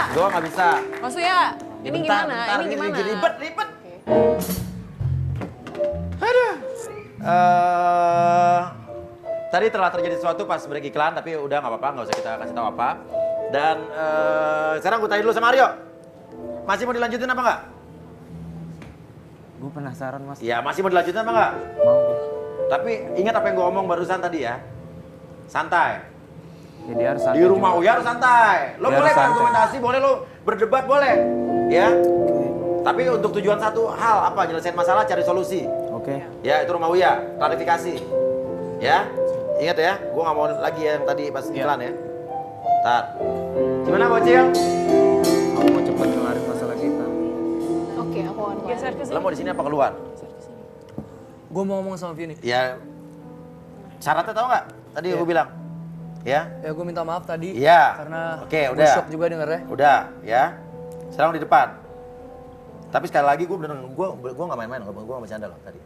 Gue nggak bisa. Maksudnya ini Bentar, gimana? bentar, Ini gimana? Ribet, ribet. Oke. Aduh. Tadi telah terjadi sesuatu pas break iklan, tapi udah nggak apa-apa, nggak usah kita kasih tahu apa. Dan sekarang gue tanya dulu sama Aryo. Masih mau dilanjutin apa nggak? Gue penasaran mas. Iya, masih mau dilanjutin apa nggak? Mau. Tapi ingat apa yang gue omong barusan tadi ya. Santai. Jadi harus santai Di rumah juga. Uya harus santai. Lo Dia boleh harus santai. berargumentasi, boleh lo berdebat, boleh. Ya. Tapi untuk tujuan satu hal apa? Nyelesain masalah, cari solusi. Oke. Ya, itu rumah Uya. Klarifikasi. Ya. Ingat ya, gue nggak mau lagi yang tadi pas iklan ya. Tar. Gimana Bocil? Aku mau cepat kelarin masalah kita. Oke, aku akan Geser ke Lo sini. mau di sini apa keluar? Gue mau ngomong sama Vini. Ya. Syaratnya tau nggak? Tadi Iya. gue bilang. Ya. Ya gue minta maaf tadi. Iya. Karena Oke, gue udah. shock juga dengernya. Udah, ya. Sekarang di depan. Tapi sekali lagi gue bener, gue nggak main-main, gue nggak bercanda loh tadi.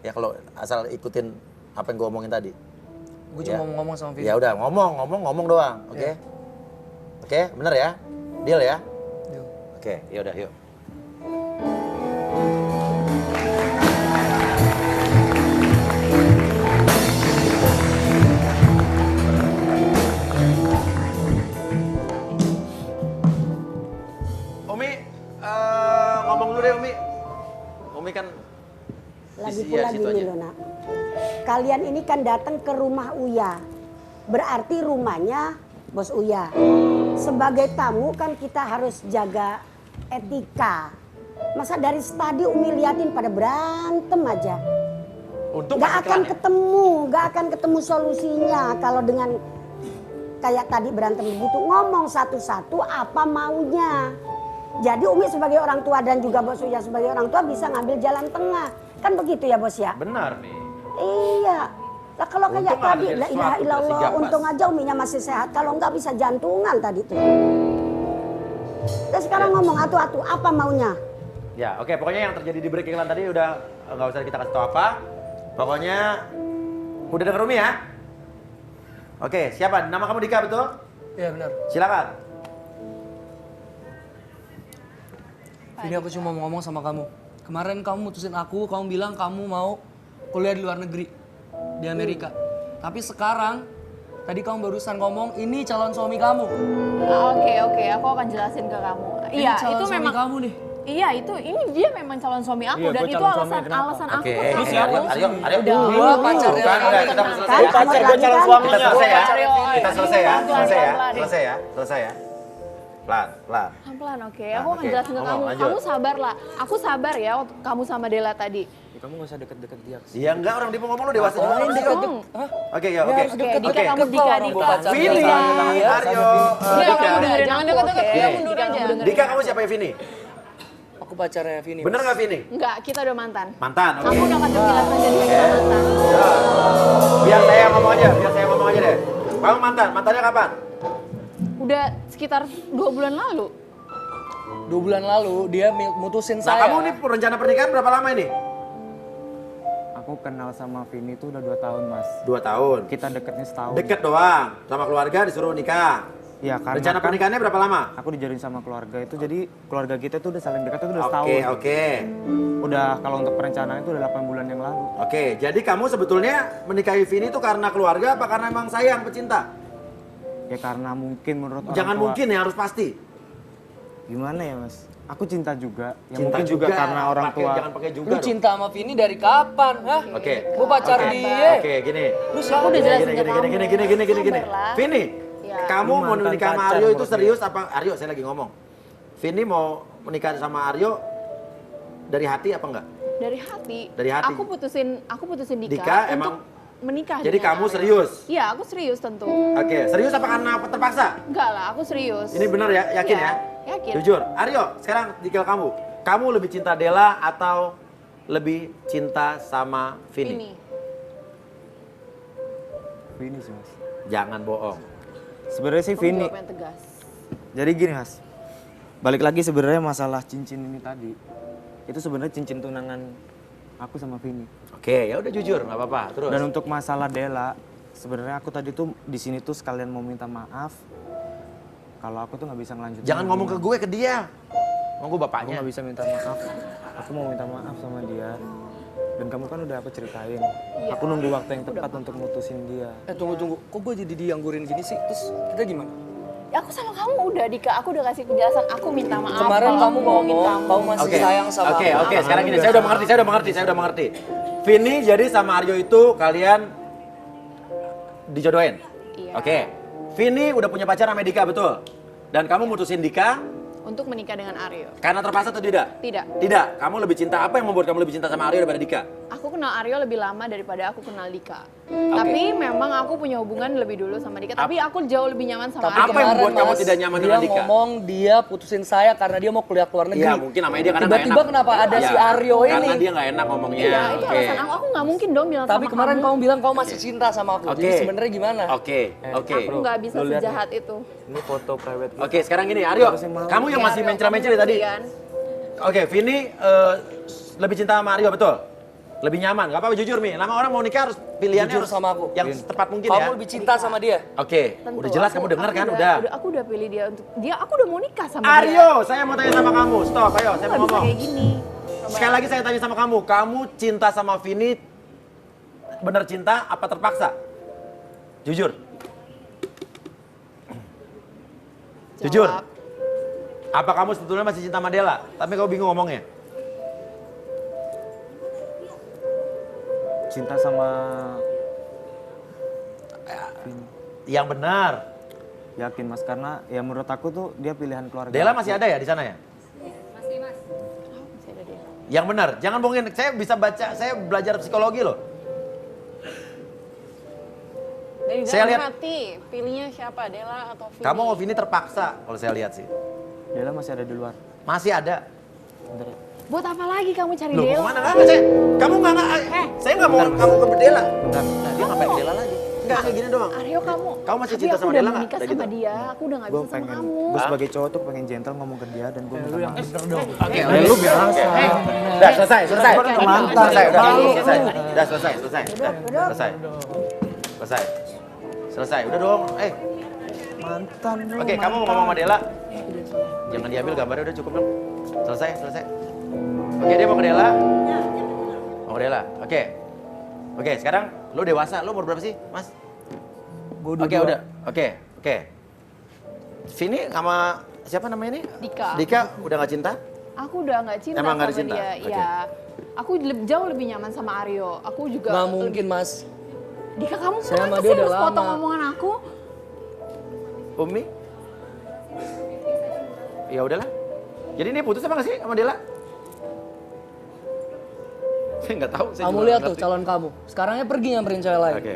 Ya kalau asal ikutin apa yang gue omongin tadi. Gue Ya. cuma mau ngomong sama Vini. Ya udah, ngomong doang, oke? Iya. Oke, bener ya? Deal ya? Yuk. Oke, ya udah, yuk. Umi, ngomong dulu deh Umi. Umi kan Lagi di- pula ya, situ gini aja. loh nak. Kalian ini kan datang ke rumah Uya. Berarti rumahnya bos Uya. Sebagai tamu kan kita harus jaga etika. Masa dari tadi Umi liatin pada berantem aja. Untung Gak pas akan iklan ya. gak akan ketemu solusinya kalau dengan kayak tadi berantem begitu. Ngomong satu-satu apa maunya. Jadi Umi sebagai orang tua dan juga bos Uya sebagai orang tua bisa ngambil jalan tengah. Kan begitu ya bos ya? Benar nih. Iya. Lah kalau kayak Untung ada tadi, la ilaha sesuatu, illallah, berarti gabas. untung aja Uminya masih sehat. Kalau enggak bisa jantungan tadi tuh. Dan sekarang ngomong atu-atu, apa maunya? Ya, oke. Pokoknya yang terjadi di break iklan tadi udah nggak usah kita kasih tahu apa. Pokoknya udah denger Umi ya. Oke, siapa? Nama kamu Dika betul? Iya benar. Silakan. Vini aku cuma mau ngomong sama kamu. Kemarin kamu mutusin aku, kamu bilang kamu mau kuliah di luar negeri. Di Amerika. Tapi sekarang, tadi kamu barusan ngomong ini calon suami kamu. Oke, aku akan jelasin ke kamu. Ini Iya, calon itu suami memang kamu nih. Iya, ini dia memang calon suami aku Iya, dan gua itu calon suami, alasan kenapa? alasan aku Oke, ke kamu. Aryo. Udah, Gua pacarnya Kan udah Vini. kita selesai Kan ya. pacar gua calon suaminya. Kita selesai ya. Aryo, Kita selesai ya. pelan-pelan, Selesai ya. pelan-pelan. Selesai ya. Selesai ya. Pelan, pelan. Pelan-pelan, oke. Nah, Aku akan oke. jelasin ke Ngomong, kamu. lanjut. Kamu sabar lah. Aku sabar ya waktu kamu sama Dela tadi. Ya, kamu gak usah deket-deket dia. Iya enggak, orang dia mau ngomong lu dewasa juga. Ngapain Oke, deket-deket? Hah? ya, Ya, oke. harus Oke, deket. Dika, kamu Deket Dika, orang Dika. gua pacarnya. Vini, Iya. Aryo, Dika, Dika. kamu dengerin. Jangan deket-deket, Oke. dia mundur Dika, aja. kamu dengerin. Dika, kamu siapa ya Vini? Aku pacarnya Vini. Bener Mas. nggak Vini? Enggak, kita udah mantan. Mantan, oke. Aku udah akan menjelaskan jadi kita mantan. Biar saya ngomong aja deh. Kamu mantannya kapan? Udah sekitar 2 bulan lalu. 2 bulan lalu dia mutusin Nah, saya. kamu nih rencana pernikahan berapa lama ini? Aku kenal sama Vini itu udah 2 tahun mas. 2 tahun. Kita deketnya setahun. Deket doang, sama keluarga disuruh nikah. Ya karena Rencana kan pernikahannya berapa lama? aku dijodohin sama keluarga itu, jadi keluarga kita tuh udah saling dekat itu udah setahun. Oke, oke. Udah kalau untuk perencanaan itu udah 8 bulan yang lalu. Oke, jadi kamu sebetulnya menikahi Vini itu karena keluarga apa karena emang sayang, pecinta? Ya karena mungkin menurut orang Jangan tua. mungkin ya, harus pasti. Gimana ya mas? Aku cinta juga. Ya Cinta mungkin juga karena orang Pakai- tua. Jangan pakai juga Lu dong. cinta sama Vini dari kapan? Hah? Oke. Gua pacar Oke. dia. Oke, gini. Lu Aku siapa? udah jelasin ke kamu. Gini. Sabarlah. Vini, Ya. kamu Lu mau mantan menikah sama pacar Aryo itu menurut serius apa? Aryo, saya lagi ngomong. Vini mau menikah sama Aryo dari hati apa enggak? Dari hati. Dari hati. Aku putusin Dika, Dika untuk emang- menikah. Jadi dengan kamu Aryo. serius? Iya, aku serius tentu. Oke, serius apa karena terpaksa? Enggak lah, aku serius. Ini benar ya? Yakin Iya, ya? yakin. Jujur. Aryo, sekarang dikira kamu. Kamu lebih cinta Dela atau lebih cinta sama Vini? Ini. Vini sih mas. Jangan bohong. Sebenarnya sih Kamu Vini. jawab yang tegas. Jadi gini mas. Balik lagi sebenarnya masalah cincin ini tadi. Itu sebenarnya cincin tunangan aku sama Vini. Oke, ya udah jujur, nggak apa-apa. Terus. Dan untuk masalah Dela, sebenarnya aku tadi tuh di sini tuh sekalian mau minta maaf kalau aku tuh nggak bisa ngelanjutin. Jangan ngomong ke gue, ke dia. Ngomong gue Aku bapaknya. nggak bisa minta maaf. Aku mau minta maaf sama dia. Dan kamu kan udah aku ceritain. Aku nunggu waktu yang tepat untuk mutusin dia. Tunggu. Kok gue jadi dianggurin gini sih? Terus kita gimana? Ya aku sama kamu udah Dika, aku udah kasih penjelasan, aku minta maaf. Kemarin kalau kamu aku bohongin ngomong, kamu. kamu masih sayang sama Oke, aku. oke. Sekarang gini, saya udah mengerti. Vini jadi sama Aryo itu kalian dijodohin. Iya. Oke. Vini udah punya pacar sama Dika, betul? Dan kamu mutusin Dika Untuk menikah dengan Aryo. karena terpaksa atau tidak? Tidak. Tidak. Kamu lebih cinta, apa yang membuat kamu lebih cinta sama Aryo daripada Dika? Aku kenal Aryo lebih lama daripada aku kenal Dika. Tapi memang aku punya hubungan lebih dulu sama Dika. Tapi aku jauh lebih nyaman sama Tapi Apa Aryo. yang kemarin, membuat kamu Mas, tidak nyaman dia dengan Dika? ngomong dia putusin saya karena dia mau kuliah ke luar negeri. Iya, mungkin namanya dia karena nggak Tiba-tiba enak. kenapa ada Iya, si Aryo ini? Karena dia nggak enak ngomongnya. Iya, itu Oke. alasan aku nggak mungkin dong bilang Tapi sama kemarin kamu. kamu bilang kamu masih cinta sama aku. Oke. Jadi sebenarnya gimana? Oke. Aku nggak bisa lu lihat sejahat itu. Ini foto private. Oke, sekarang gini, Aryo. Kamu yang Iya, masih Aryo, mencela-mencela kamu tadi. ngerti kan? Oke, Vini lebih cinta sama Aryo, betul? Lebih nyaman, gak apa-apa jujur Mi. Lama orang mau nikah harus pilihannya Jujur harus sama aku. yang tepat mungkin Kamu ya. lebih cinta sama dia? Oke, Tentu, udah jelas aku- kamu dengar aku kan udah. Aku udah pilih dia untuk dia. Aku udah mau nikah sama dia. Aryo, saya mau tanya sama kamu. Stop, ayo Aku saya nggak mau bisa ngomong. kayak gini. Sekali lagi saya tanya sama kamu. Kamu cinta sama Vini bener cinta apa terpaksa? Jujur. Jujur. Jawab. Apa kamu sebetulnya masih cinta sama Dela? Tapi kamu bingung ngomongnya. Cinta sama Yang benar. yakin Mas karena ya menurut aku tuh dia pilihan keluarga. Dela aku. masih ada ya di sana ya? Masih ada dia. Yang benar, jangan bohongin. Saya bisa baca, saya belajar psikologi loh. Dari Saya dalam lihat- hati, pilihnya siapa? Dela atau Vini? Kamu mau Vini terpaksa kalau saya lihat sih. Dela masih ada di luar. Masih ada. Bentar ya. Buat apa lagi kamu cari Loh, Dela? kemana nggak? Kamu nggak, saya nggak mau kamu ke Dela. Bentar. Nah, dia ngapain ke Dela lagi? Enggak, kayak gini doang. Aryo kamu. Kamu masih Tapi cinta aku sama udah Dela mau nggak? nikah Kayak sama gitu. dia. Aku udah nggak Gue bisa sama pengen, kamu. gue sebagai cowok tuh pengen gentle ngomong ke dia dan gue minta maaf. Oke, lu biasa. Udah selesai. Selesai, udah. Selesai, udah dong. Mantan lu. Oke, kamu mau ngomong sama Dela? Jangan diambil gambarnya, udah cukup dong. Selesai. Oke, dia mau ke Dela? Mau ke Dela, oke. Oke, sekarang lu dewasa, lu umur berapa sih, Mas? Oke, udah. Oke. Vini sama siapa namanya ini? Dika. Dika udah gak cinta? Aku udah nggak cinta Emang nggak sama cinta? dia. Oke. Iya. Aku jauh lebih nyaman sama Aryo. Aku juga Nggak mungkin Mas. Dika, kamu Saya sama kenapa dia sih udah harus potong lama. omongan aku? Umi? Ya udahlah. Jadi ini putus apa gak sih sama Dela? Saya nggak tahu. Saya Kamu juga lihat nggak tuh ngerti. calon kamu. Sekarangnya pergi nyamperin cewek lain. Oke.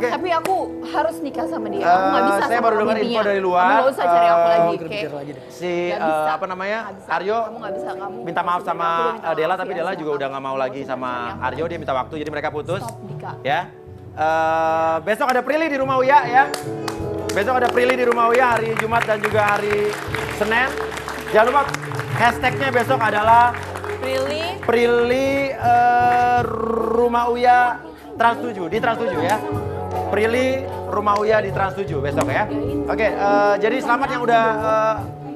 Tapi aku harus nikah sama dia. Aku nggak bisa Saya sama baru dengar mimpinya. info dari luar. Kamu nggak usah cari aku lagi, Kamu oke? pikir lagi deh. Si Nggak bisa. apa namanya? Nggak bisa. Aryo Kamu nggak bisa, kamu minta maaf harus sama aku udah minta Dela maaf tapi ya Dela sama juga udah kamu. nggak mau lagi sama Sayang. Aryo, dia minta waktu jadi mereka putus. Stop, Dika. Ya. Besok ada Prilly di rumah Uya ya. Besok ada Prilly di rumah Uya hari Jumat dan juga hari Senin. Jangan lupa hashtagnya besok adalah Prilly rumah Uya Trans 7 di Trans 7 ya. Prilly rumah Uya di Trans 7 besok ya. Oke, jadi selamat yang udah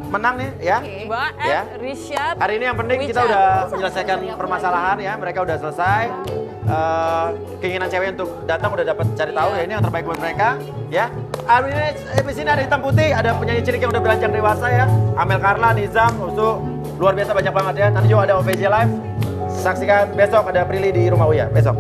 menang nih ya. Mbak Ya. Rishad. Hari ini yang penting kita udah menyelesaikan permasalahan ya. Mereka udah selesai. Keinginan cewek untuk datang udah dapat cari tahu ya, ini yang terbaik buat mereka ya. Di sini ada hitam putih, ada penyanyi cilik yang udah beranjak dewasa ya. Amel Carla, Nizam, Usu, luar biasa banyak banget ya. Nanti juga ada OVJ Live. Saksikan besok ada Prilly di rumah Uya. Besok.